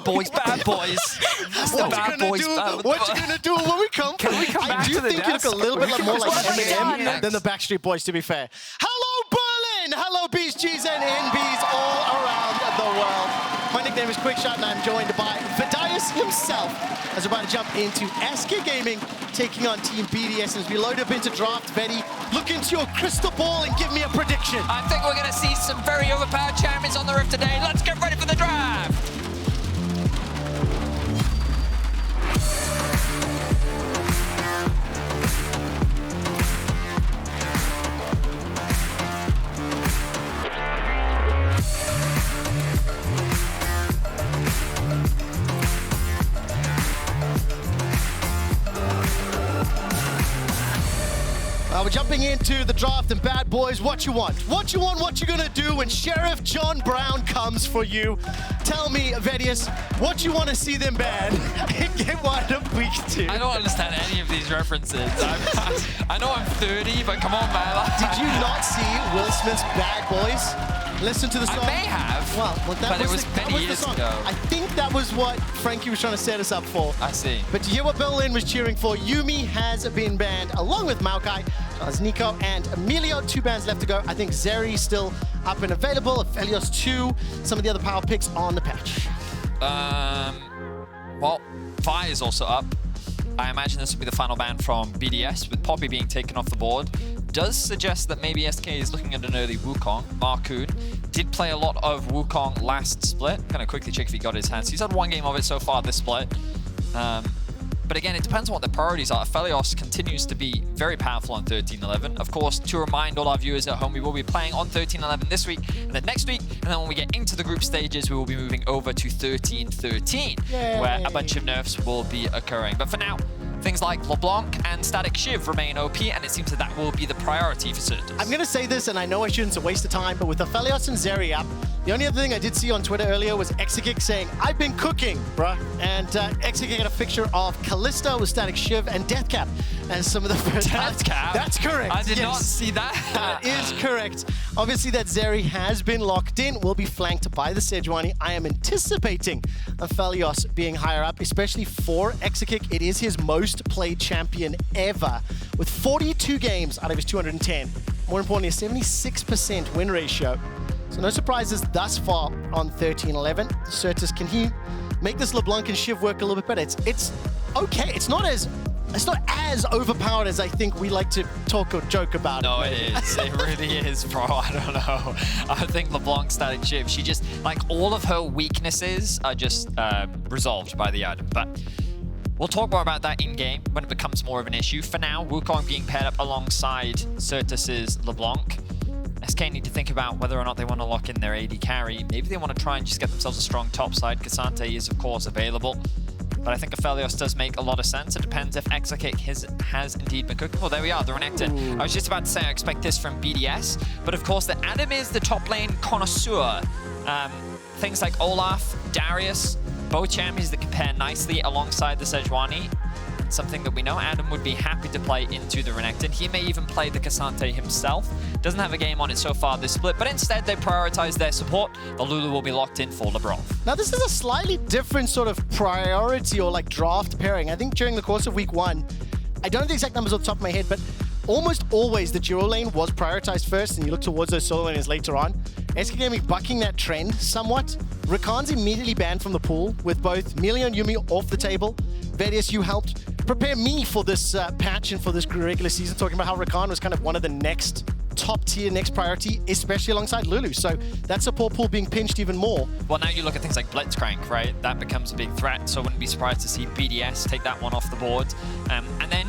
bad boys, bad boys. What you gonna do when we come? Can we come back I do to the think you desk? look a little bit more like Eminem Next. than the Backstreet Boys, to be fair. Hello, Berlin! Hello, BGs and NBs all around the world. My nickname is Quickshot, and I'm joined by Vedius himself as we're about to jump into SK Gaming, taking on Team BDS. As we load up into draft, Vedi, look into your crystal ball and give me a prediction. I think we're going to see some very overpowered champions on the roof today. Let's get ready for the draft. We're jumping into the draft, and bad boys, what you want? What you want, what you gonna do when Sheriff John Brown comes for you? Tell me, Vedius, what you want to see them ban in Game 1 of Week 2? I don't understand any of these references. I know I'm 30, but come on, man. Did you not see Will Smith's Bad Boys? Listen to the song. I may have, well, that but it was that many the years song. ago. I think that was what Frankie was trying to set us up for. I see. But to hear what Berlin was cheering for, Yuumi has been banned, along with Maokai, as Nico and Emilio. 2 bans left to go. I think Zeri still up and available. Aphelios 2. Some of the other power picks on the patch. Well, Vi is also up. I imagine this will be the final ban from BDS, with Poppy being taken off the board. Does suggest that maybe SK is looking at an early Wukong. Markoon did play a lot of Wukong last split. Gonna quickly check if he got his hands. He's had 1 game of it so far this split. But again, it depends on what the priorities are. Aphelios continues to be very powerful on 13-11. Of course, to remind all our viewers at home, we will be playing on 13-11 this week and then next week. And then when we get into the group stages, we will be moving over to 13-13, where a bunch of nerfs will be occurring. But for now, things like LeBlanc and Static Shiv remain OP, and it seems that will be the priority for Sertuss. I'm going to say this, and I know I shouldn't waste the time, but with Aphelios and Zeri up, the only other thing I did see on Twitter earlier was Exakick saying, "I've been cooking, bruh." And Exakick had a picture of Kalista with Static Shiv and Deathcap as some of the first... Deathcap? That's correct. I did yes. not see that. That is correct. Obviously, that Zeri has been locked in, will be flanked by the Sejuani. I am anticipating Aphelios being higher up, especially for Exakick. It is his most played champion ever, with 42 games out of his 210. More importantly, a 76% win ratio. So no surprises thus far on 13-11. Sertuss, can he make this LeBlanc and Shiv work a little bit better? It's okay. It's not as overpowered as I think we like to talk or joke about. No, it is. It really is, bro. I don't know. I think LeBlanc Static Shiv, she just, like, all of her weaknesses are just resolved by the item. But we'll talk more about that in-game when it becomes more of an issue. For now, Wukong being paired up alongside Sertuss's LeBlanc. SK need to think about whether or not they want to lock in their AD carry. Maybe they want to try and just get themselves a strong top side. Cassante is, of course, available. But I think Aphelios does make a lot of sense. It depends if Exakick has indeed been cooking. Well, there we are, the Renekton. I was just about to say I expect this from BDS. But of course, the Adam is the top lane connoisseur. Things like Olaf, Darius, both champions that compare nicely alongside the Sejuani. Something that we know Adam would be happy to play into the Renekton. He may even play the Cassante himself. Doesn't have a game on it so far this split, but instead they prioritize their support. The Lulu will be locked in for Labrov. Now this is a slightly different sort of priority or like draft pairing. I think during the course of week 1, I don't know the exact numbers off the top of my head, but almost always the duo lane was prioritized first, and you look towards those solo lanes later on. SK Gaming bucking that trend somewhat. Rakan's immediately banned from the pool with both Milio and Yuumi off the table. Vedius, you helped prepare me for this patch and for this regular season, talking about how Rakan was kind of one of the next top tier, next priority, especially alongside Lulu. So that support pool being pinched even more. Well, now you look at things like Blitzcrank, right? That becomes a big threat, so I wouldn't be surprised to see BDS take that one off the board. And then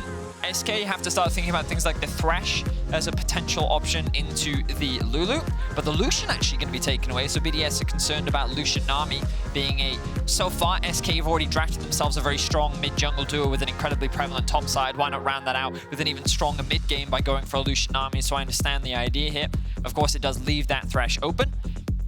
SK have to start thinking about things like the Thresh as a potential option into the Lulu, but the Lucian actually going to be taken away, so BDS are concerned about Lucian Nami being a... So far, SK have already drafted themselves a very strong mid-jungle duo with an incredibly prevalent top side. Why not round that out with an even stronger mid-game by going for a Lucian Nami? So I understand the idea here. Of course, it does leave that Thresh open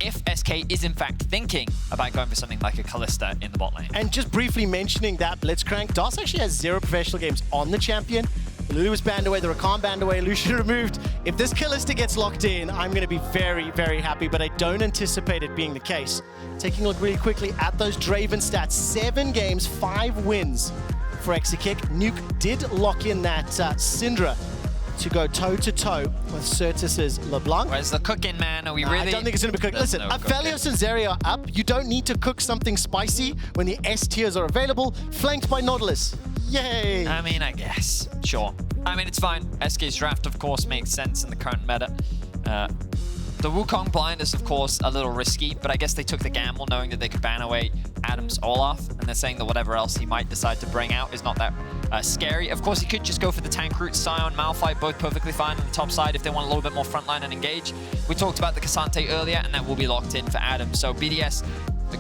if SK is in fact thinking about going for something like a Kalista in the bot lane. And just briefly mentioning that Blitzcrank, DOS actually has 0 professional games on the champion. The Lulu was banned away, the Rakan banned away, Lucian removed. If this Kalista gets locked in, I'm going to be very, very happy, but I don't anticipate it being the case. Taking a look really quickly at those Draven stats, 7 games, 5 wins for Exakick. Nuke did lock in that Syndra to go toe-to-toe with Sertuss's LeBlanc. Where's the cooking, man? Are we really? I don't think it's going to be cooked. Listen, no Aphelios and Zeri are up. You don't need to cook something spicy when the S tiers are available. Flanked by Nautilus. Yay! I mean, I guess. Sure. I mean, it's fine. SK's draft, of course, makes sense in the current meta. The Wukong blind is, of course, a little risky, but I guess they took the gamble knowing that they could ban away Adam's Olaf, and they're saying that whatever else he might decide to bring out is not that scary. Of course, he could just go for the tank route. Sion, Malphite, both perfectly fine on the top side if they want a little bit more frontline and engage. We talked about the Cassante earlier, and that will be locked in for Adam. So BDS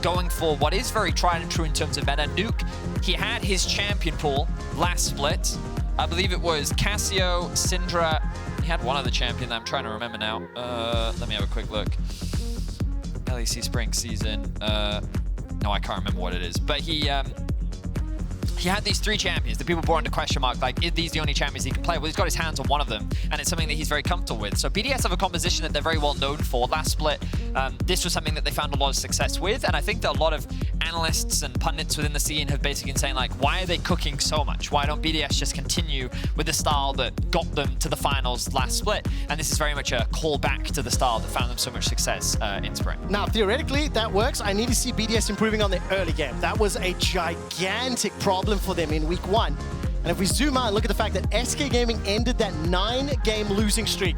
going for what is very tried and true in terms of meta. Nuke, he had his champion pool last split. I believe it was Cassio, Syndra. He had one other champion that I'm trying to remember now. Let me have a quick look. LEC Spring Season. No, I can't remember what it is. But he had these 3 champions that people brought into question mark, like, is these the only champions he can play? Well, he's got his hands on one of them, and it's something that he's very comfortable with. So BDS have a composition that they're very well known for. Last split, this was something that they found a lot of success with, and I think that a lot of analysts and pundits within the scene have basically been saying, like, why are they cooking so much? Why don't BDS just continue with the style that got them to the finals last split? And this is very much a callback to the style that found them so much success in Spring. Now, theoretically, that works. I need to see BDS improving on their early game. That was a gigantic problem for them in week 1. And if we zoom out and look at the fact that SK Gaming ended that 9-game losing streak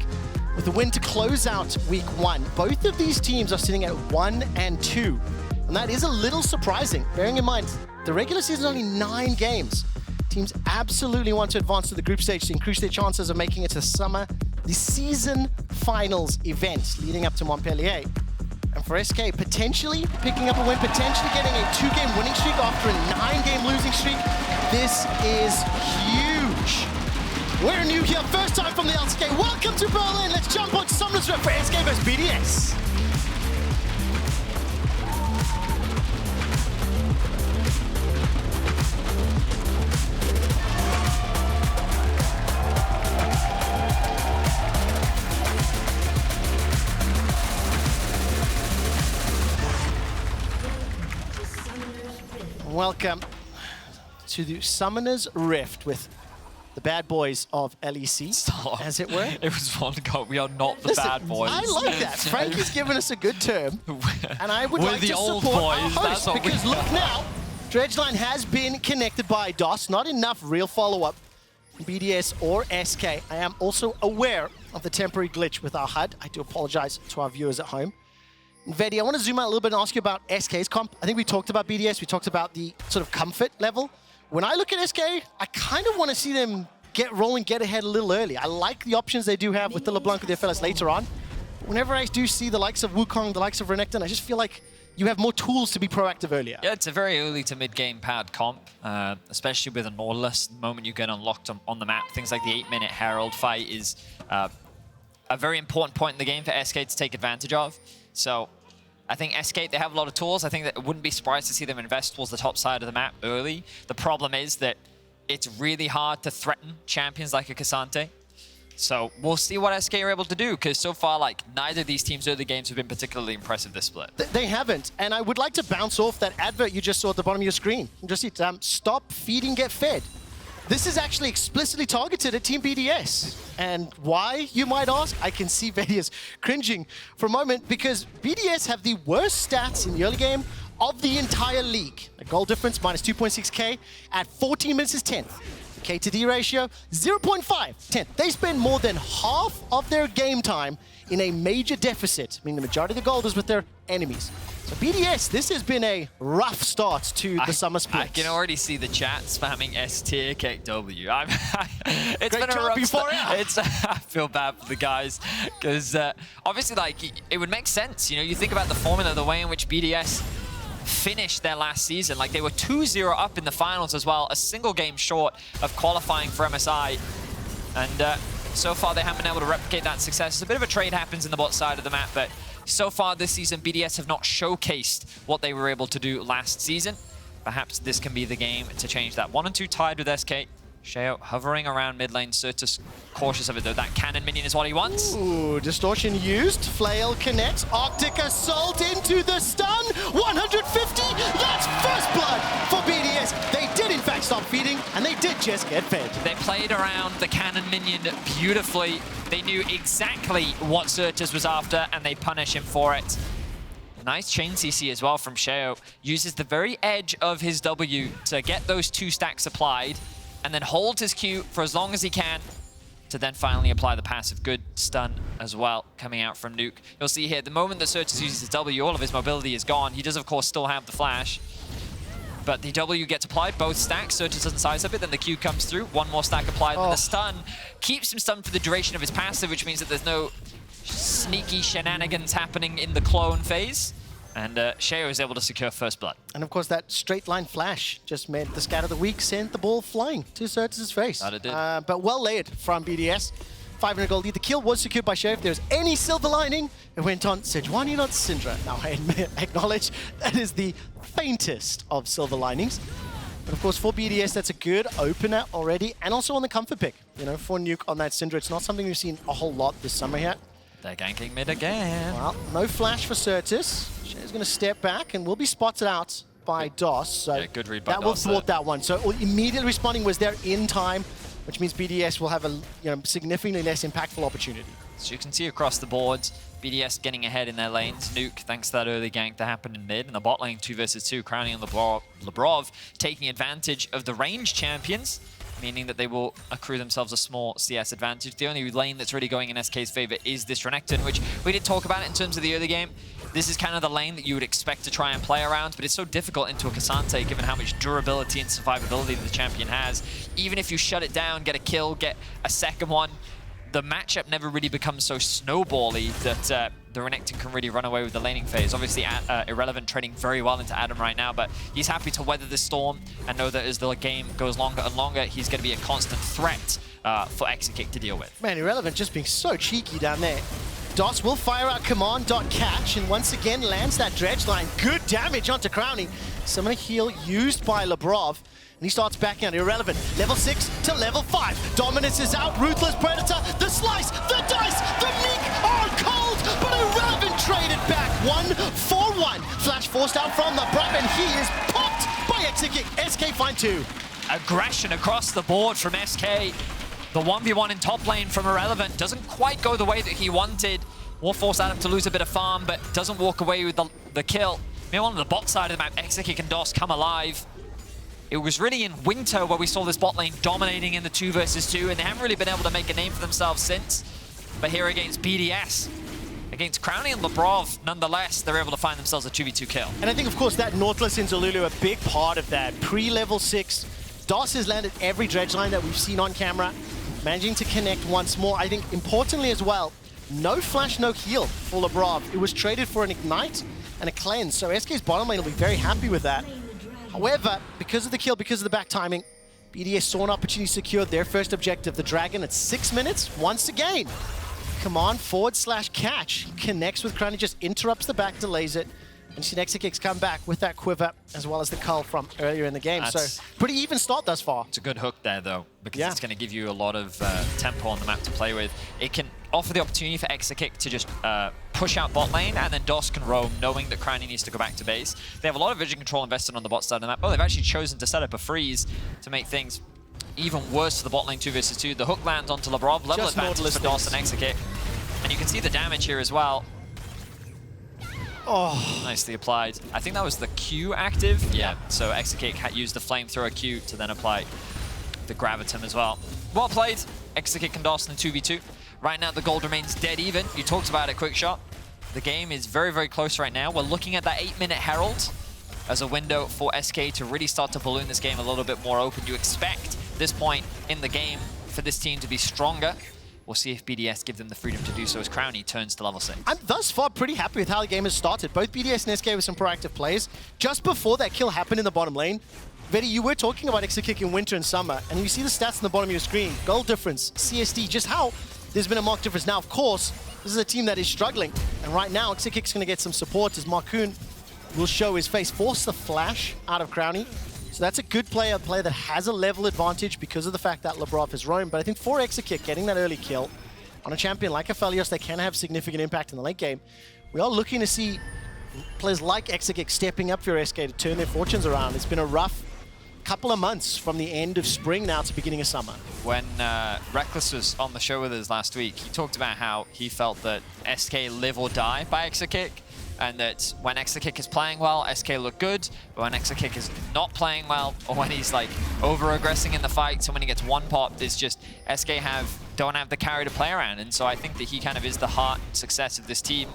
with a win to close out week 1, both of these teams are sitting at 1 and 2. And that is a little surprising, bearing in mind the regular season is only 9 games. Teams absolutely want to advance to the group stage to increase their chances of making it to the season finals event leading up to Montpellier. And for SK, potentially picking up a win, potentially getting a 2-game winning streak after a 9-game losing streak. This is huge. We're new here, first time from the LCK. Welcome to Berlin. Let's jump on to Summer Split for SK vs BDS. Welcome to the Summoner's Rift with the bad boys of LEC, as it were. It was one goal. We are not the bad boys. I like that. Frank has given us a good term, and I would like to support boys. our host, because look now, Dredgeline has been connected by DOS. Not enough real follow-up from BDS or SK. I am also aware of the temporary glitch with our HUD. I do apologize to our viewers at home. Vedi, I want to zoom out a little bit and ask you about SK's comp. I think we talked about BDS, we talked about the sort of comfort level. When I look at SK, I kind of want to see them get rolling, get ahead a little early. I like the options they do have with the LeBlanc with their fellas later on. But whenever I do see the likes of Wukong, the likes of Renekton, I just feel like you have more tools to be proactive earlier. Yeah, it's a very early to mid-game pad comp, especially with a Nautilus. The moment you get unlocked on the map, things like the 8-minute Herald fight is a very important point in the game for SK to take advantage of. So I think SK, they have a lot of tools. I think that it wouldn't be surprised to see them invest towards the top side of the map early. The problem is that it's really hard to threaten champions like a Cassante. So we'll see what SK are able to do, because so far, like, neither of these teams' early games have been particularly impressive this split. They haven't, and I would like to bounce off that advert you just saw at the bottom of your screen. Just hit stop feeding, get fed. This is actually explicitly targeted at Team BDS. And why, you might ask? I can see Vedius cringing for a moment, because BDS have the worst stats in the early game of the entire league. A goal difference, minus 2.6k, at 14 minutes is 10th. The K to D ratio, 0.5, 10th. They spend more than half of their game time in a major deficit, meaning the majority of the gold is with their enemies. So BDS, this has been a rough start to the Summer Split. I can already see the chat spamming S tier KW. It's Great been a rough start. I feel bad for the guys, because obviously, like, it would make sense. You know, you think about the formula, the way in which BDS finished their last season. Like, they were 2-0 up in the finals as well, a single game short of qualifying for MSI. And so far, they haven't been able to replicate that success. A bit of a trade happens in the bot side of the map, but so far this season, BDS have not showcased what they were able to do last season. Perhaps this can be the game to change that. 1 and 2 tied with SK. Sheo hovering around mid lane. Sertuss cautious of it though. That cannon minion is what he wants. Ooh, distortion used. Flail connects. Arctic Assault into the stun. 150. That's first blood for BDS. They did in fact stop feeding, and they did just get fed. They played around the cannon minion beautifully. They knew exactly what Sertuss was after, and they punish him for it. Nice chain CC as well from Sheo. Uses the very edge of his W to get those 2 stacks applied, and then holds his Q for as long as he can to then finally apply the passive. Good stun as well coming out from Nuke. You'll see here, the moment that Sertuss uses his W, all of his mobility is gone. He does, of course, still have the flash. But the W gets applied, both stacks. Sertuss doesn't size up it, then the Q comes through. One more stack applied, and the stun keeps him stunned for the duration of his passive, which means that there's no sneaky shenanigans happening in the clone phase. And Sheo is able to secure first blood. And of course, that straight line flash just meant the scat of the week sent the ball flying to Sertuss' face. That it did. But well laid from BDS. 500 gold lead. The kill was secured by Sheo. If there was any silver lining, it went on Sejuani, not Syndra. Now, I acknowledge that is the faintest of silver linings. But of course, for BDS, that's a good opener already. And also on the comfort pick, you know, for Nuke on that Syndra. It's not something we've seen a whole lot this summer here. They're ganking mid again. Well, no flash for Sertuss. Sheo's going to step back and will be spotted out by DOS. So yeah, good read by that will thwart that one. So immediately responding was there in time, which means BDS will have a significantly less impactful opportunity. So you can see across the boards, BDS getting ahead in their lanes. Nuke, thanks to that early gank that happened in mid. And the bot lane 2 versus 2, Crownie and Labrov taking advantage of the range champions, meaning that they will accrue themselves a small CS advantage. The only lane that's really going in SK's favor is this Renekton, which we did talk about it in terms of the early game. This is kind of the lane that you would expect to try and play around, but it's so difficult into a Cassante given how much durability and survivability the champion has. Even if you shut it down, get a kill, get a second one, the matchup never really becomes so snowbally that the Renekton can really run away with the laning phase. Obviously, Irrelevant trading very well into Adam right now, but he's happy to weather the storm and know that as the game goes longer and longer, he's going to be a constant threat for Exakick to deal with. Man, Irrelevant just being so cheeky down there. DOS will fire out command.catch and once again lands that dredge line. Good damage onto Crownie. Summoner heal used by Labrov. And he starts backing out. Irrelevant. Level 6 to level 5. Dominance is out. Ruthless Predator. The slice. The dice. The meek are cold. But Irrelevant traded back. 1-4-1. Flash forced out from the Brab, and he is popped by Exakick. SK find 2. Aggression across the board from SK. The 1v1 in top lane from Irrelevant doesn't quite go the way that he wanted. Will force Adam to lose a bit of farm, but doesn't walk away with the kill. Meanwhile, on the bot side of the map, Exakick and DOS come alive. It was really in winter where we saw this bot lane dominating in the 2 versus 2, and they haven't really been able to make a name for themselves since. But here against BDS, against Crownie and Labrov, nonetheless, they're able to find themselves a 2v2 kill. And I think, of course, that Nautilus into Lulu, a big part of that. Pre-level 6, DOS has landed every dredge line that we've seen on camera, managing to connect once more. I think, importantly as well, no flash, no heal for Labrov. It was traded for an Ignite and a Cleanse, so SK's bottom lane will be very happy with that. However, because of the kill, because of the back timing, BDS saw an opportunity secured their first objective, the Dragon, at 6 minutes. Once again, command /catch connects with Crownie, just interrupts the back, delays it. And you see Exakick's come back with that quiver, as well as the cull from earlier in the game. So pretty even start thus far. It's a good hook there, though, because it's going to give you a lot of tempo on the map to play with. It can offer the opportunity for Exakick to just push out bot lane, and then DOS can roam, knowing that Crownie needs to go back to base. They have a lot of vision control invested on the bot side of the map. Oh, they've actually chosen to set up a freeze to make things even worse for the bot lane 2 versus 2. The hook lands onto Labrov, level advantage for DOS and Exakick. And you can see the damage here as well. Oh, nicely applied. I think that was the Q active. Yeah, so Exakick had used the flamethrower Q to then apply the Gravitum as well. Well played. Exakick and DOS in 2v2. Right now, the gold remains dead even. You talked about it, Quickshot. The game is very, very close right now. We're looking at that 8-minute Herald as a window for SK to really start to balloon this game a little bit more open. You expect this point in the game for this team to be stronger. We'll see if BDS give them the freedom to do so as Crownie turns to level 6. I'm thus far pretty happy with how the game has started. Both BDS and SK with some proactive plays. Just before that kill happened in the bottom lane, Vedi, you were talking about Exakick in winter and summer, and you see the stats in the bottom of your screen. Goal difference, CSD, just how there's been a marked difference. Now, of course, this is a team that is struggling. And right now, Exakick's going to get some support as Markoon will show his face. Force the flash out of Crownie. So that's a good player that has a level advantage because of the fact that Labrov is roamed. But I think for Exakick, getting that early kill on a champion like Aphelios, they can have significant impact in the late game. We are looking to see players like Exakick stepping up for SK to turn their fortunes around. It's been a rough couple of months from the end of spring now to beginning of summer. When Reckless was on the show with us last week, he talked about how he felt that SK live or die by Exakick, and that when Exakick is playing well, SK look good, but when Exakick is not playing well, or when he's like over-aggressing in the fights, and when he gets one pop, it's just SK don't have the carry to play around. And so I think that he kind of is the heart and success of this team.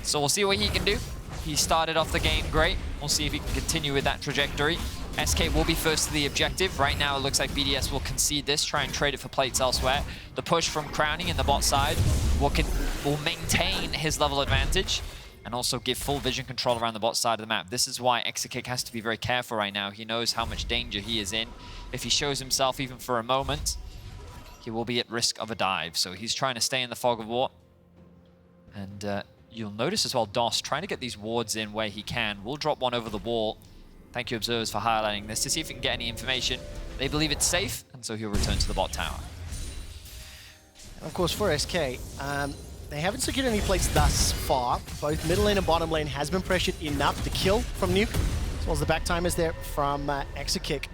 So we'll see what he can do. He started off the game great. We'll see if he can continue with that trajectory. SK will be first to the objective. Right now, it looks like BDS will concede this, try and trade it for plates elsewhere. The push from Crownie in the bot side will maintain his level advantage and also give full vision control around the bot side of the map. This is why Exakick has to be very careful right now. He knows how much danger he is in. If he shows himself even for a moment, he will be at risk of a dive. So he's trying to stay in the fog of war. And you'll notice as well, DOS trying to get these wards in where he can. We'll drop one over the wall. Thank you, observers, for highlighting this to see if we can get any information. They believe it's safe, and so he'll return to the bot tower. And of course, for SK, they haven't secured any plates thus far. Both middle lane and bottom lane has been pressured enough to kill from Nuke, as well as the back timers there from Exakick.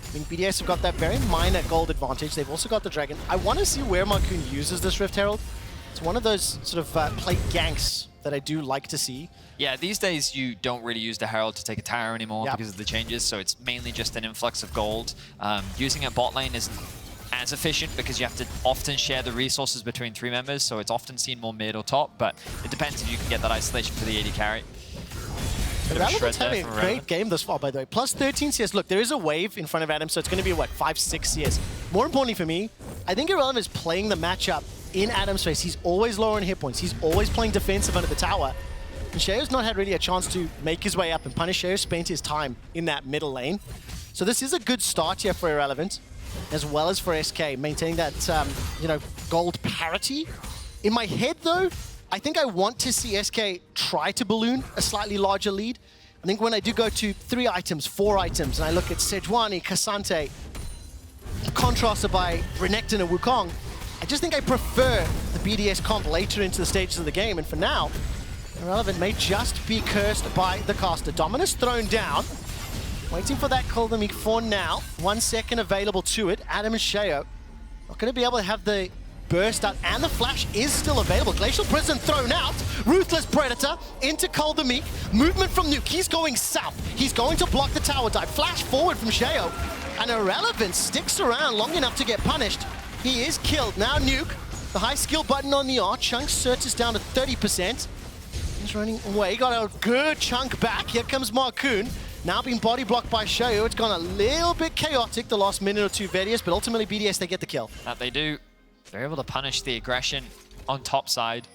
I mean, BDS have got that very minor gold advantage. They've also got the Dragon. I want to see where Markoon uses this Rift Herald. It's one of those sort of plate ganks that I do like to see. Yeah, these days you don't really use the Herald to take a tower anymore because of the changes, so it's mainly just an influx of gold. Using a bot lane isn't as efficient because you have to often share the resources between 3 members, so it's often seen more mid or top, but it depends if you can get that isolation for the AD carry. Relevant's having a great game thus far, by the way. Plus 13 CS. Look, there is a wave in front of Adam, so it's going to be, what, 5-6 CS. More importantly for me, I think Irrelevant is playing the matchup in Adam's face. He's always lower on hit points. He's always playing defensive under the tower. And Sheo's not had really a chance to make his way up, and Punish Sheo spent his time in that middle lane. So this is a good start here for Irrelevant, as well as for SK, maintaining that, you know, gold parity. In my head, though, I think I want to see SK try to balloon a slightly larger lead. I think when I do go to 3 items, 4 items, and I look at Sejuani, K'Sante, contrasted by Renekton and Wukong, I just think I prefer the BDS comp later into the stages of the game. And for now, Irrelevant may just be cursed by the caster. Dominus thrown down. Waiting for that Coldemic for now. 1 second available to it. Adam and Sheo not going to be able to have the burst out, and the flash is still available. Glacial Prison thrown out. Ruthless Predator into Coldemic. Movement from Nuke. He's going south. He's going to block the tower dive. Flash forward from Sheo. And Irrelevant sticks around long enough to get punished. He is killed. Now Nuke. The high skill button on the R. Chunk Sertuss down to 30%. He's running away. Got a good chunk back. Here comes Markoon. Now being body blocked by Sheo. It's gone a little bit chaotic the last minute or two, Vedius, but ultimately BDS, they get the kill. That they do. They're able to punish the aggression on top side.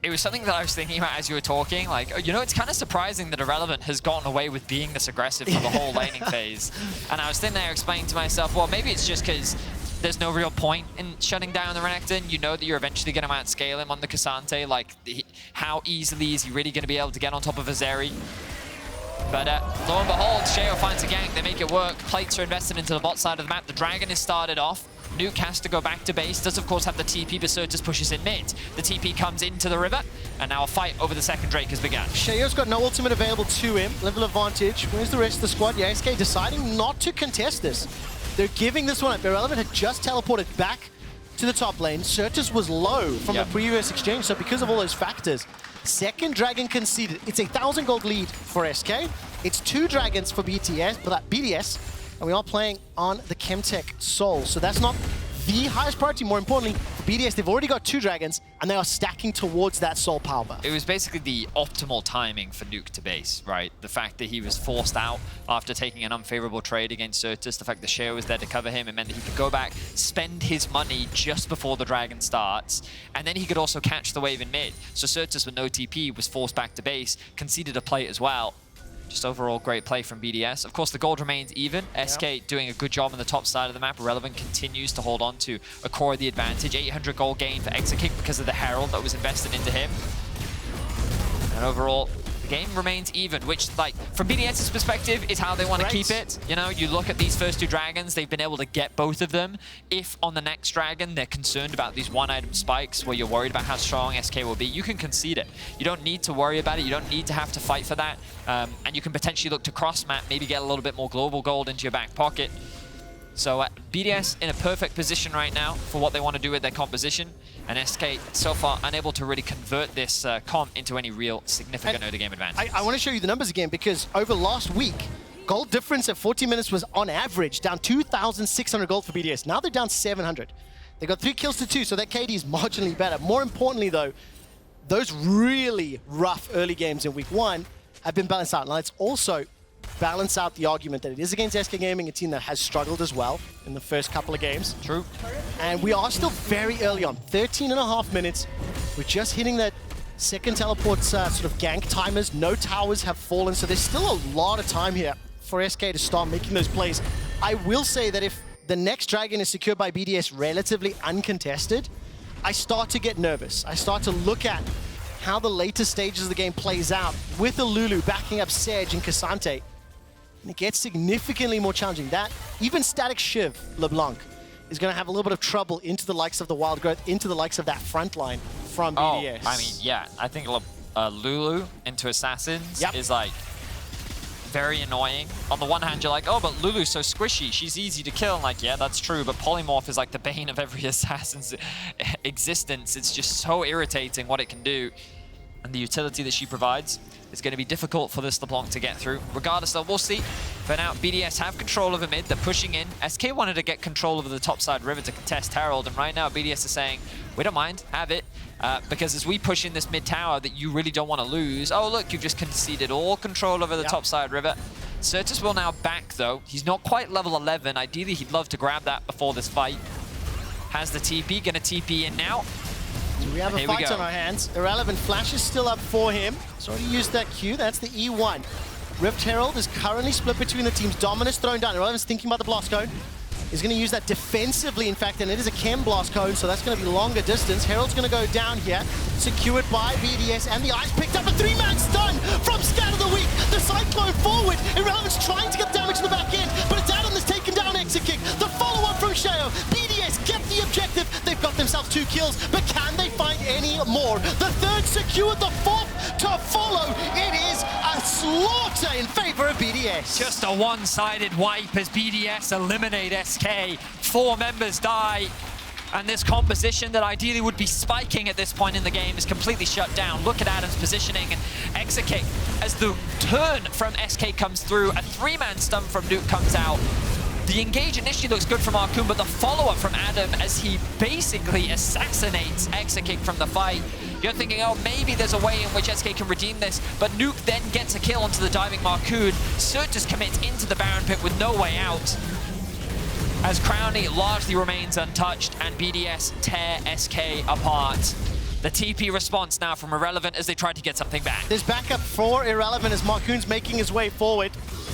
It was something that I was thinking about as you were talking. Like, you know, it's kind of surprising that Irrelevant has gotten away with being this aggressive for the whole laning phase. And I was sitting there explaining to myself, well, maybe it's just because there's no real point in shutting down the Renekton. You know that you're eventually going to outscale him on the K'Sante. Like, how easily is he really going to be able to get on top of a Zeri? But lo and behold, Sheo finds a gank. They make it work. Plates are invested into the bot side of the map. The Dragon is started off. Nuke has to go back to base. Does, of course, have the TP, but Sertuss pushes in mid. The TP comes into the river, and now a fight over the second Drake has begun. Sheo's got no ultimate available to him. Level advantage. Where's the rest of the squad? Yeah, SK deciding not to contest this. They're giving this one up. Irrelevant had just teleported back to the top lane. Sertuss was low from the previous exchange, so because of all those factors, second Dragon conceded. It's a 1,000 gold lead for SK. It's 2 dragons for BDS, and we are playing on the Chemtech Soul. So that's not the highest priority. More importantly, for BDS, they've already got 2 dragons, and they are stacking towards that Soul power buff. It was basically the optimal timing for Nuke to base, right? The fact that he was forced out after taking an unfavorable trade against Sertuss, the fact that Sheo was there to cover him, it meant that he could go back, spend his money just before the Dragon starts, and then he could also catch the wave in mid. So Sertuss with no TP was forced back to base, conceded a plate as well. Just overall great play from BDS. Of course, the gold remains even. SK doing a good job on the top side of the map. Irrelevant continues to hold on to a core of the advantage. 800 gold gain for Exakick because of the Herald that was invested into him. And overall, the game remains even, which, like, from BDS's perspective, is how they want to keep it. You know, you look at these first two dragons, they've been able to get both of them. If on the next dragon, they're concerned about these one-item spikes where you're worried about how strong SK will be, you can concede it. You don't need to worry about it. You don't need to have to fight for that. And you can potentially look to cross-map, maybe get a little bit more global gold into your back pocket. So BDS in a perfect position right now for what they want to do with their composition, and SK so far unable to really convert this comp into any real significant early game advantage. I want to show you the numbers again, because over last week, gold difference at 40 minutes was on average down 2,600 gold for BDS. Now they're down 700. They got 3 kills to 2, so their KD is marginally better. More importantly though, those really rough early games in week 1 have been balanced out. Now let's also balance out the argument that it is against SK Gaming, a team that has struggled as well in the first couple of games. True. And we are still very early on, 13.5 minutes. We're just hitting that second teleport sort of gank timers. No towers have fallen, so there's still a lot of time here for SK to start making those plays. I will say that if the next dragon is secured by BDS relatively uncontested, I start to get nervous. I start to look at how the later stages of the game plays out with a Lulu backing up Sej and Cassante. And it gets significantly more challenging. That, even static Shiv, LeBlanc, is going to have a little bit of trouble into the likes of the Wild Growth, into the likes of that front line from BDS. I mean, yeah, I think Lulu into Assassins is like very annoying. On the one hand, you're like, oh, but Lulu's so squishy, she's easy to kill. And like, yeah, that's true, but Polymorph is like the bane of every Assassin's existence. It's just so irritating what it can do. And the utility that she provides is going to be difficult for this LeBlanc to get through. Regardless, though, we'll see. For now, BDS have control over mid. They're pushing in. SK wanted to get control over the topside river to contest Herald, and right now BDS is saying, we don't mind, have it. Because as we push in this mid tower that you really don't want to lose, oh look, you've just conceded all control over the topside river. Sertuss will now back, though. He's not quite level 11. Ideally, he'd love to grab that before this fight. Has the TP, gonna TP in now. So we have a fight on our hands. Irrelevant Flash is still up for him. He's already used that Q. That's the E1. Rift Herald is currently split between the teams. Dominus thrown down. Irrelevant's thinking about the blast cone. He's going to use that defensively, in fact, and it is a chem blast cone, so that's going to be longer distance. Herald's going to go down here, secured by BDS, and the Ice picked up a 3-man stun from Scat of the Week. The Cyclone forward. Irrelevant's trying to get damage to the back end, but it's Adam that's taken down Exakick. The follow-up from Sheo. BDS get the objective. They've got themselves 2 kills, but can they find any more? The third secured, the fourth to follow. It is a slaughter in favor of BDS. Just a one-sided wipe as BDS eliminate SK. 4 members die, and this composition that ideally would be spiking at this point in the game is completely shut down. Look at Adam's positioning, and Exakick, as the turn from SK comes through, a 3-man stun from Nuke comes out. The engage initially looks good from Markoon, but the follow-up from Adam as he basically assassinates Exakick from the fight. You're thinking, oh, maybe there's a way in which SK can redeem this, but Nuke then gets a kill onto the diving Markoon. Sertuss commits into the Baron Pit with no way out, as Crownie largely remains untouched and BDS tear SK apart. The TP response now from Irrelevant as they try to get something back. There's backup for Irrelevant as Markoon's making his way forward.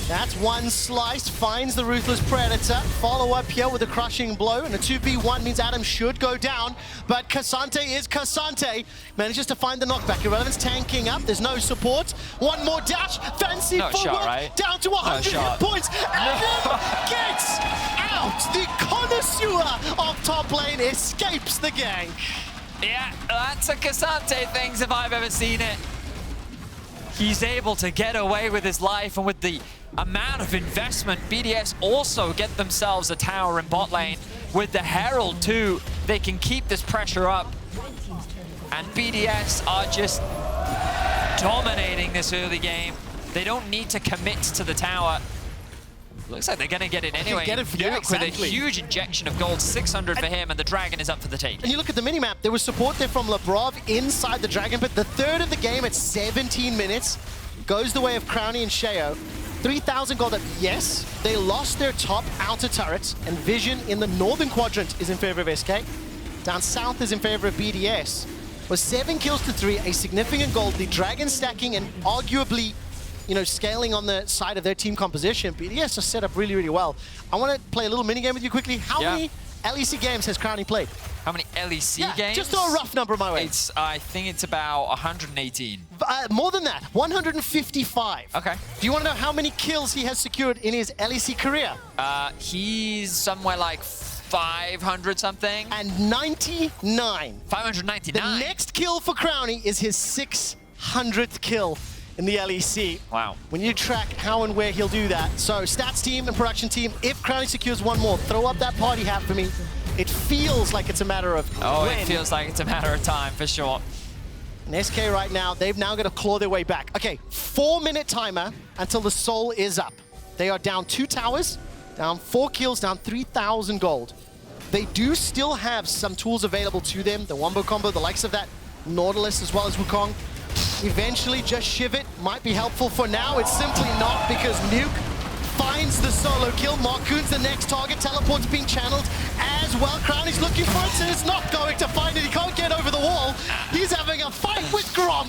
That's one slice, finds the Ruthless Predator. Follow up here with a crushing blow, and a 2v1 means Adam should go down, but Cassante is Cassante. Manages to find the knockback. Irrelevant's tanking up, there's no support. One more dash, fancy footwork, right? Down to 100 hit points. Adam gets out. The connoisseur of top lane escapes the gank. Yeah, that's a Cassante things if I've ever seen it. He's able to get away with his life, and with the amount of investment, BDS also get themselves a tower in bot lane. With the Herald too, they can keep this pressure up. And BDS are just dominating this early game. They don't need to commit to the tower. Looks like they're going to get it anyway. Get it, yeah, exactly. With a huge injection of gold, 600 for him, and the Dragon is up for the take. And you look at the minimap, there was support there from Labrov inside the Dragon Pit. The third of the game at 17 minutes goes the way of Crownie and Sheo. 3,000 gold up, yes. They lost their top outer turrets, and Vision in the northern quadrant is in favor of SK. Down south is in favor of BDS. Was 7 kills to 3, a significant gold. The Dragon stacking and arguably, you know, scaling on the side of their team composition. BDS are set up really, really well. I want to play a little mini game with you quickly. How many LEC games has Crownie played? How many LEC games? Just throw a rough number my way. I think it's about 118. More than that, 155. Okay. Do you want to know how many kills he has secured in his LEC career? He's somewhere like 500 something. And 99. 599. The next kill for Crownie is his 600th kill in the LEC. Wow. We need to track how and where he'll do that. So stats team and production team, if Crownie secures one more, throw up that party hat for me. It feels like it's a matter of when. It feels like it's a matter of time for sure. And SK right now, they've now got to claw their way back. Okay, 4-minute timer until the soul is up. They are down 2 towers, down 4 kills, down 3,000 gold. They do still have some tools available to them, the wombo combo, the likes of that Nautilus as well as Wukong. Eventually, just shiv it might be helpful. For now, it's simply not, because Nuke finds the solo kill. Markoon's the next target. Teleport's being channeled as well. Crownie's looking for it, and it's not going to find it. He can't get over the wall. He's having a fight with Grom.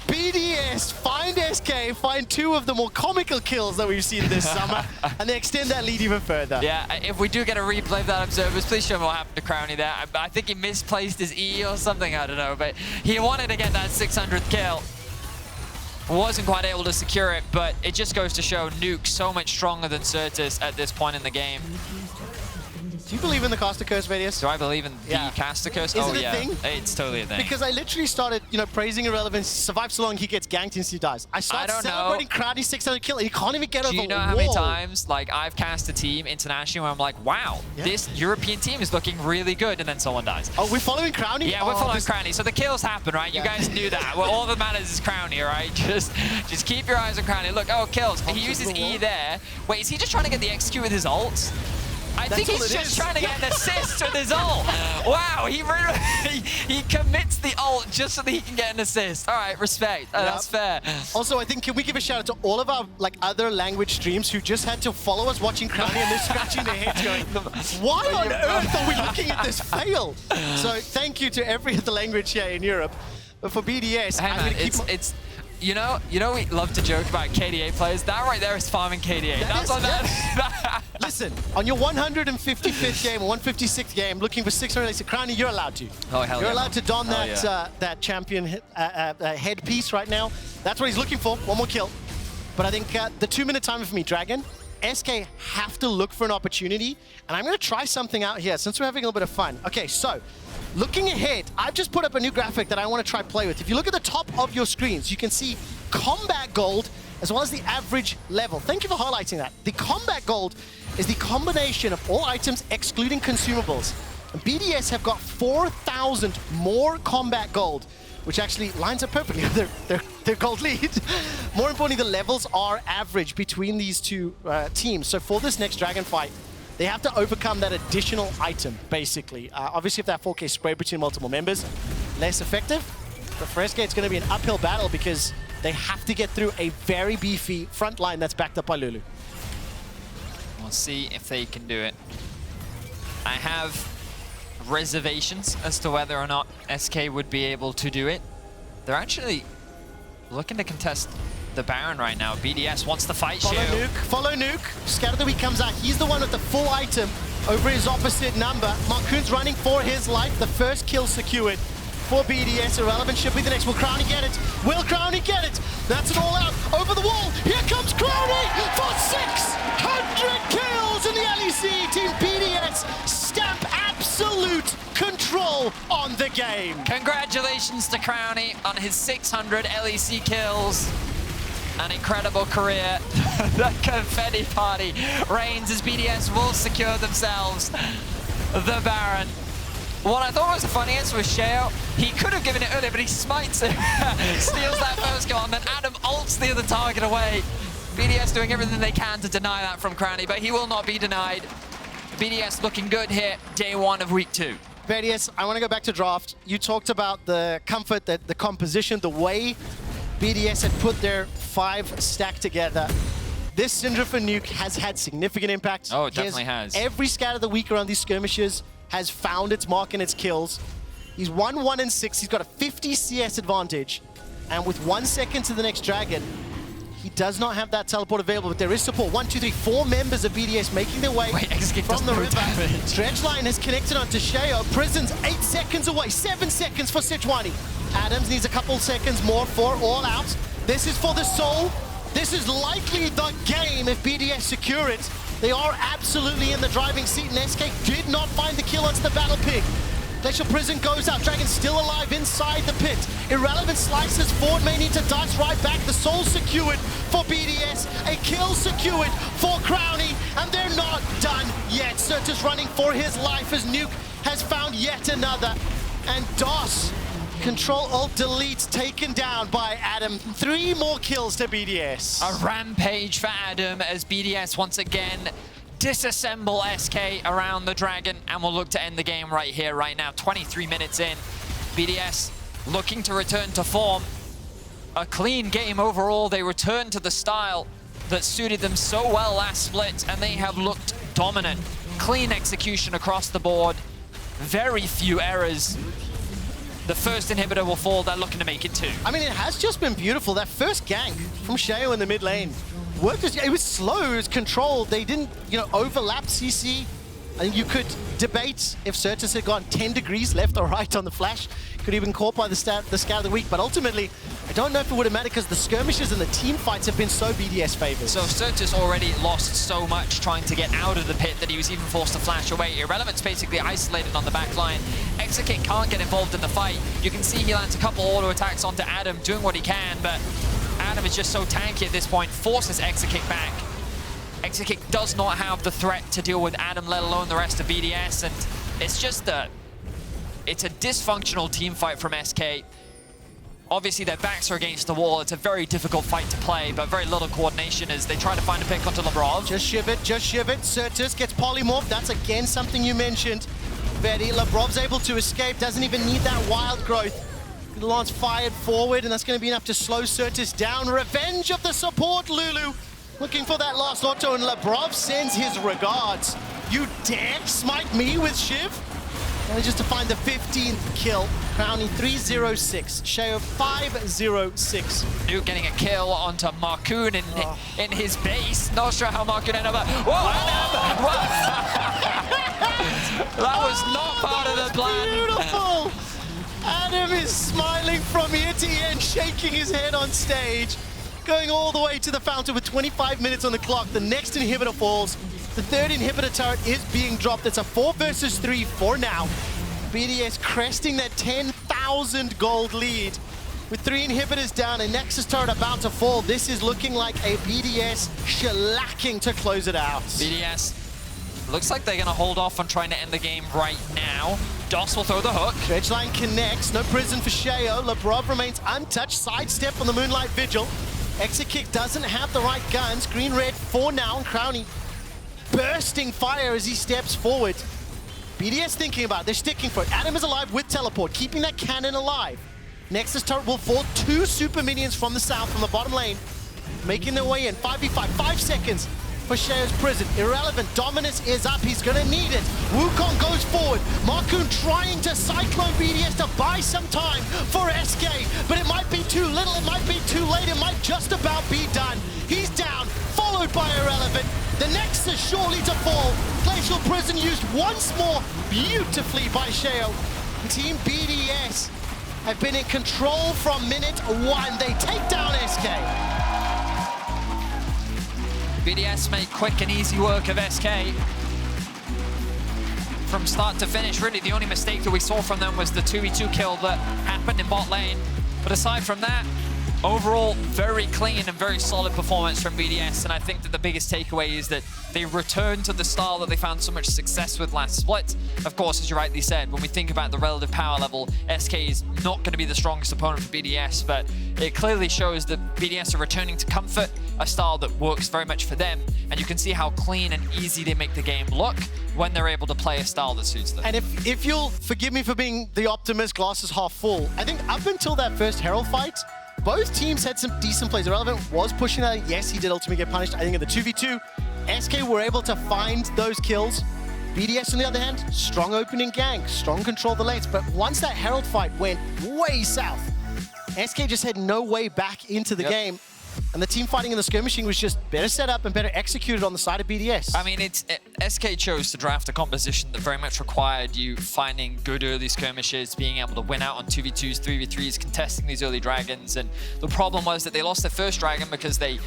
BDS find SK, find 2 of the more comical kills that we've seen this summer, and they extend that lead even further. Yeah, if we do get a replay of that Observers, please show me what happened to Crownie there. I think he misplaced his E or something, I don't know, but he wanted to get that 600th kill. Wasn't quite able to secure it, but it just goes to show Nuke so much stronger than Sertuss at this point in the game. Do you believe in the caster curse, Vedius? Do I believe in the caster curse? Is it a thing? It's totally a thing. Because I literally started, praising Irrelevance, survives so long he gets ganked and he dies. I started celebrating Crownie's 600 kill and he can't even get over the wall. Do you know how many times I've cast a team internationally where I'm like, wow, this European team is looking really good, and then someone dies. Oh, we're following Crownie? Yeah, we're following Crownie. So the kills happen, right? You guys knew that. Well, all that matters is Crownie, right? Just keep your eyes on Crownie. Look, kills. He uses E there. Wait, is he just trying to get the execute with his ult? I think he's just trying to get an assist with his ult. Wow, he commits the ult just so that he can get an assist. All right, respect. That's fair. Also, I think, can we give a shout out to all of our other language streams who just had to follow us watching Crownie and they're scratching their heads going, why on earth are we looking at this fail? So thank you to every other language here in Europe. But for BDS, hey, man, it's you know we love to joke about KDA players. That right there is farming KDA. That's what that is. Listen, on your 155th game or 156th game, looking for 600 Crownie, you're allowed to. Oh, hell You're allowed to don that champion headpiece right now. That's what he's looking for. One more kill. But I think the 2-minute timer for me, Dragon, SK have to look for an opportunity. And I'm going to try something out here since we're having a little bit of fun. Okay, so looking ahead, I've just put up a new graphic that I want to try play with. If you look at the top of your screens, you can see combat gold as well as the average level. Thank you for highlighting that. The combat gold is the combination of all items excluding consumables. And BDS have got 4,000 more combat gold, which actually lines up perfectly with their gold lead. More importantly, the levels are average between these two teams. So for this next Dragon fight, they have to overcome that additional item, basically. Obviously, if that 4K spray between multiple members, less effective. But for SK, it's going to be an uphill battle because they have to get through a very beefy front line that's backed up by Lulu. We'll see if they can do it. I have reservations as to whether or not SK would be able to do it. They're actually looking to contest the Baron right now. BDS wants to fight Sheo. Follow Nuke. Scatter of the Week comes out. He's the one with the full item over his opposite number. Markoon's running for his life. The first kill secured for BDS. Irrelevant should be the next. Will Crownie get it? Will Crownie get it? That's an all out over the wall. Here comes Crownie for 600 kills in the LEC. Team BDS stamp absolute control on the game. Congratulations to Crownie on his 600 LEC kills. An incredible career. The confetti party reigns as BDS will secure themselves the Baron. What I thought was the funniest was Sheo. He could have given it earlier, but he smites it, steals that first goal, and then Adam ults the other target away. BDS doing everything they can to deny that from Crownie, but he will not be denied. BDS looking good here, day 1 of week 2. Vedius, I want to go back to draft. You talked about the comfort, that the composition, the way BDS had put their 5 stack together. This Syndra for Nuke has had significant impact. Oh, it definitely has. Every scatter of the week around these skirmishes has found its mark in its kills. He's 1-1 and 6. He's got a 50 CS advantage. And with 1 second to the next Dragon, He does not have that teleport available, but there is support. 1, 2, 3, 4 members of BDS making their way from the river. Stretch line has connected onto Sheo. Prison's 8 seconds away, 7 seconds for Sejuani. Adams needs a couple seconds more for all out. This is for the soul. This is likely the game if BDS secure it. They are absolutely in the driving seat, and SK did not find the kill onto the Battle Pig. Glacial Prison goes out. Dragon still alive inside the pit. Irrelevant slices. Ford may need to dice right back. The soul secured for BDS. A kill secured for Crownie, and they're not done yet. Sertuss running for his life as Nuke has found yet another. And DOS, Control-Alt-Delete, taken down by Adam. 3 more kills to BDS. A rampage for Adam as BDS once again disassemble SK around the Dragon, and we'll look to end the game right here, right now. 23 minutes in. BDS looking to return to form. A clean game overall. They returned to the style that suited them so well last split, and they have looked dominant. Clean execution across the board. Very few errors. The first inhibitor will fall. They're looking to make it 2. I mean, it has just been beautiful. That first gank from Sheo in the mid lane worked. It was slow, it was controlled. They didn't, overlap CC. I think you could debate if Sertuss had gone 10 degrees left or right on the flash. Could have been caught by the scout of the week. But ultimately, I don't know if it would have mattered because the skirmishes and the team fights have been so BDS favored. So Sertuss already lost so much trying to get out of the pit that he was even forced to flash away. Irrelevant's basically isolated on the back line. Exakick can't get involved in the fight. You can see he lands a couple auto attacks onto Adam, doing what he can, but Adam is just so tanky at this point, forces Exakick back. Exakick does not have the threat to deal with Adam, let alone the rest of BDS, and it's just it's a dysfunctional team fight from SK. Obviously, their backs are against the wall. It's a very difficult fight to play, but very little coordination as they try to find a pick onto Labrov. Just shiv it. Sertuss gets polymorphed. That's again something you mentioned, Vedi. Labrov's able to escape, doesn't even need that wild growth. The lance fired forward, and that's going to be enough to slow Sertuss down. Revenge of the support, Lulu. Looking for that last auto, and Labrov sends his regards. You dare smite me with Shiv? Only just to find the 15th kill. Crownie 306, Sheo 506. Nuke getting a kill onto Markoon in his base. Not sure how Markoon ended up. Whoa, Adam! That was not part of the plan. Beautiful! Adam is smiling from ear to ear and shaking his head on stage. Going all the way to the fountain with 25 minutes on the clock. The next inhibitor falls. The third inhibitor turret is being dropped. It's a 4 versus 3 for now. BDS cresting that 10,000 gold lead. With 3 inhibitors down, a Nexus turret about to fall. This is looking like a BDS shellacking to close it out. BDS looks like they're going to hold off on trying to end the game right now. DOS will throw the hook. Stretch line connects. No prison for Sheo. Labrov remains untouched. Sidestep on the Moonlight Vigil. Exakick doesn't have the right guns. Green-red for now. And Crownie bursting fire as he steps forward. BDS thinking about it. They're sticking for it. Adam is alive with teleport, keeping that cannon alive. Nexus turret will fall. 2 super minions from the south, from the bottom lane, making their way in. 5v5, 5 seconds for Sheo's prison. Irrelevant. Dominus is up. He's going to need it. Wukong goes forward. Markoon trying to cyclone BDS to buy some time for SK, but it might be too little. It might be too late. It might just about be done. He's down, followed by Irrelevant. The Nexus surely to fall. Glacial Prison used once more beautifully by Sheo. Team BDS have been in control from minute 1. They take down SK. BDS make quick and easy work of SK. From start to finish, really the only mistake that we saw from them was the 2v2 kill that happened in bot lane. But aside from that, overall, very clean and very solid performance from BDS, and I think that the biggest takeaway is that they returned to the style that they found so much success with last split. Of course, as you rightly said, when we think about the relative power level, SK is not going to be the strongest opponent for BDS, but it clearly shows that BDS are returning to comfort, a style that works very much for them, and you can see how clean and easy they make the game look when they're able to play a style that suits them. And if you'll forgive me for being the optimist, glass is half full, I think up until that first Herald fight, both teams had some decent plays. Irrelevant was pushing that. Yes, he did ultimately get punished. I think in the 2v2, SK were able to find those kills. BDS, on the other hand, strong opening gank, strong control of the lanes. But once that Herald fight went way south, SK just had no way back into the game. And the team fighting in the skirmishing was just better set up and better executed on the side of BDS. I mean, SK chose to draft a composition that very much required you finding good early skirmishes, being able to win out on 2v2s, 3v3s, contesting these early dragons. And the problem was that they lost their first dragon because they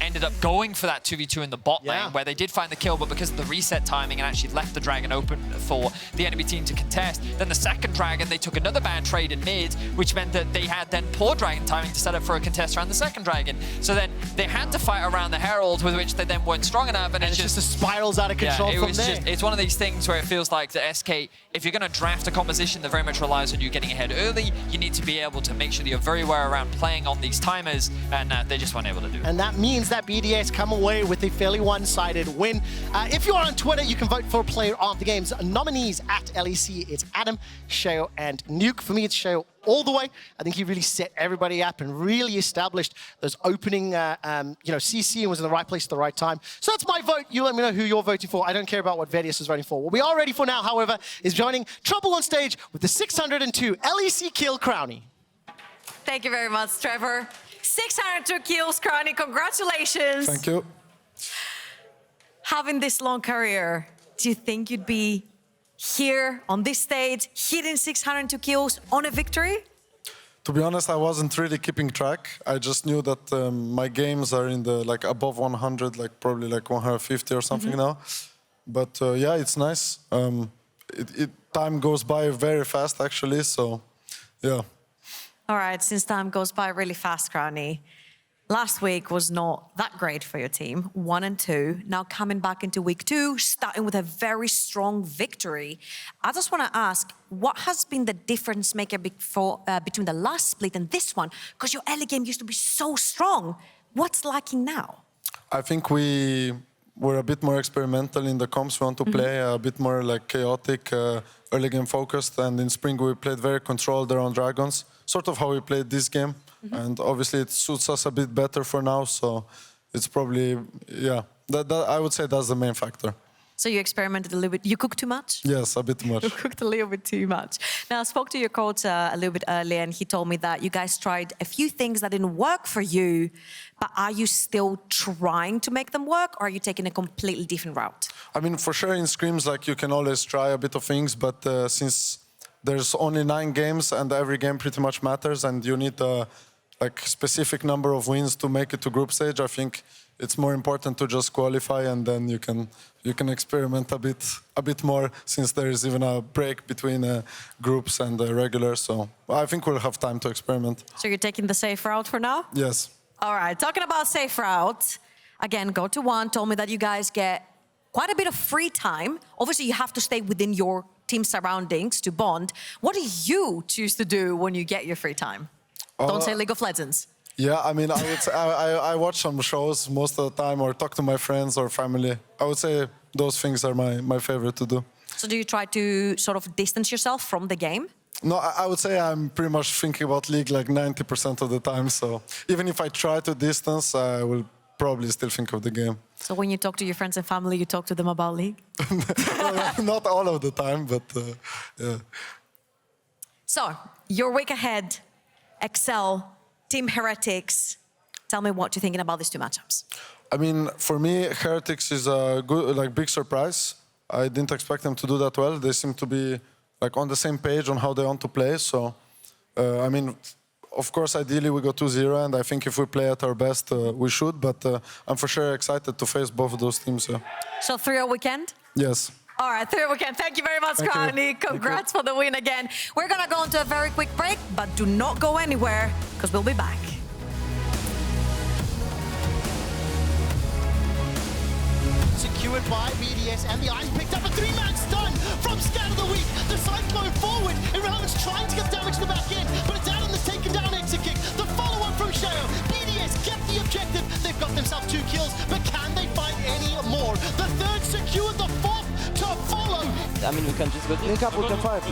ended up going for that 2v2 in the bot lane, where they did find the kill, but because of the reset timing and actually left the dragon open for the enemy team to contest. Then the second dragon, they took another bad trade in mid, which meant that they had then poor dragon timing to set up for a contest around the second dragon. So then they had to fight around the Herald, with which they then weren't strong enough, and it's just spirals out of control from there. It's one of these things where it feels like the SK, if you're going to draft a composition that very much relies on you getting ahead early, you need to be able to make sure that you're very aware around playing on these timers, and they just weren't able to do it. And that means that BDS come away with a fairly one-sided win. If you are on Twitter, you can vote for Player of the Game's nominees at LEC. It's Adam, Sheo, and Nuke. For me, it's Sheo all the way. I think he really set everybody up and really established those opening, CC, and was in the right place at the right time. So that's my vote. You let me know who you're voting for. I don't care about what Vedius is voting for. What we are ready for now, however, is joining Trouble on stage with the 602 LEC kill Crownie. Thank you very much, Trevor. 602 kills, Crownie. Congratulations. Thank you. Having this long career, do you think you'd be here on this stage, hitting 602 kills on a victory? To be honest, I wasn't really keeping track. I just knew that my games are in the above 100, probably 150 or something now. But yeah, it's nice. Time goes by very fast, actually. So yeah. All right, since time goes by really fast, Crownie, last week was not that great for your team, 1 and 2. Now coming back into week 2, starting with a very strong victory. I just want to ask, what has been the difference maker between the last split and this one? Because your early game used to be so strong. What's lacking now? I think we were a bit more experimental in the comps we want to play, a bit more chaotic, early game focused. And in spring we played very controlled around dragons, sort of how we played this game. And obviously it suits us a bit better for now, so it's probably, yeah, I would say that's the main factor. So you experimented a little bit. You cooked too much? Yes, a bit much. You cooked a little bit too much. Now, I spoke to your coach a little bit earlier, and he told me that you guys tried a few things that didn't work for you, but are you still trying to make them work, or are you taking a completely different route? I mean, for sure in scrims, you can always try a bit of things, but since there's only 9 games and every game pretty much matters, and you need a specific number of wins to make it to group stage, I think it's more important to just qualify, and then you can experiment a bit more, since there is even a break between groups and regulars. So I think we'll have time to experiment. So you're taking the safe route for now? Yes. All right. Talking about safe route, again, Go to One told me that you guys get quite a bit of free time. Obviously, you have to stay within your team surroundings to bond. What do you choose to do when you get your free time? Don't say League of Legends. Yeah, I mean, I would say I watch some shows most of the time, or talk to my friends or family. I would say those things are my favorite to do. So do you try to sort of distance yourself from the game? No, I would say I'm pretty much thinking about League 90% of the time. So even if I try to distance, I will probably still think of the game. So when you talk to your friends and family, you talk to them about League? Not all of the time, but yeah. So, your week ahead, Excel, Team Heretics. Tell me what you're thinking about these two matchups. I mean, for me, Heretics is a good, big surprise. I didn't expect them to do that well. They seem to be on the same page on how they want to play. So, I mean, of course, ideally we go 2-0, and I think if we play at our best, we should. But I'm for sure excited to face both of those teams. Yeah. So 3-0 weekend? Yes. All right, 3-0 weekend. Thank you very much, Crownie. Congrats for the win again. We're going to go into a very quick break, but do not go anywhere, because we'll be back. Secured by BDS, and the Ice picked up a 3-man stun from Scan of the Week. The side going forward. Irrelevant's trying to get damage to the back end, but it's Adam that's taken down Exakick. The follow-up from Sheo. BDS get the objective. They've got themselves 2 kills, but can they find any more? The third secured, the fourth to follow. I mean, we can just go link up, we can fight.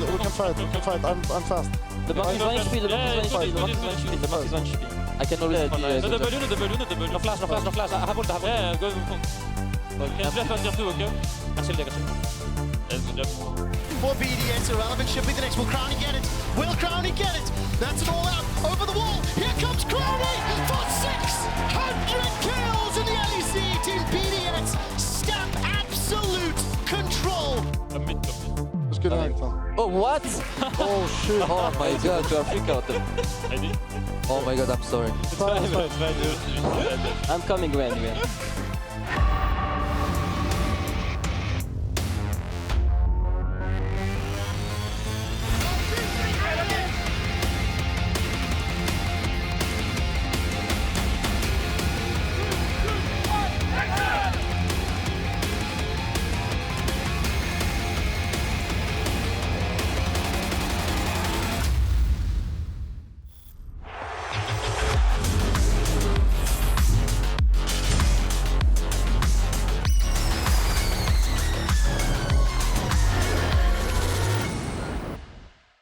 I'm fast. The Mark is 1 HP, the Mark is 1 HP, the Mark is 1 HP. I can always be... No W. No flash. I have ult. Yeah, go Wukong. Can Jeff and Jeff do, okay? Merci les gars. Good job. For BDS, Irrelevant should be the next. Will Crownie get it? Will Crownie get it? That's it all out over the wall. Here comes Crownie for 6! 600 kills in the LEC. Team BDS stamp absolute control. Let's get Renekton. Oh, what? Oh, shit. Oh, my God. You are freak out. Ready? Oh, my God. I'm sorry. It's fine. I'm coming, Gwen.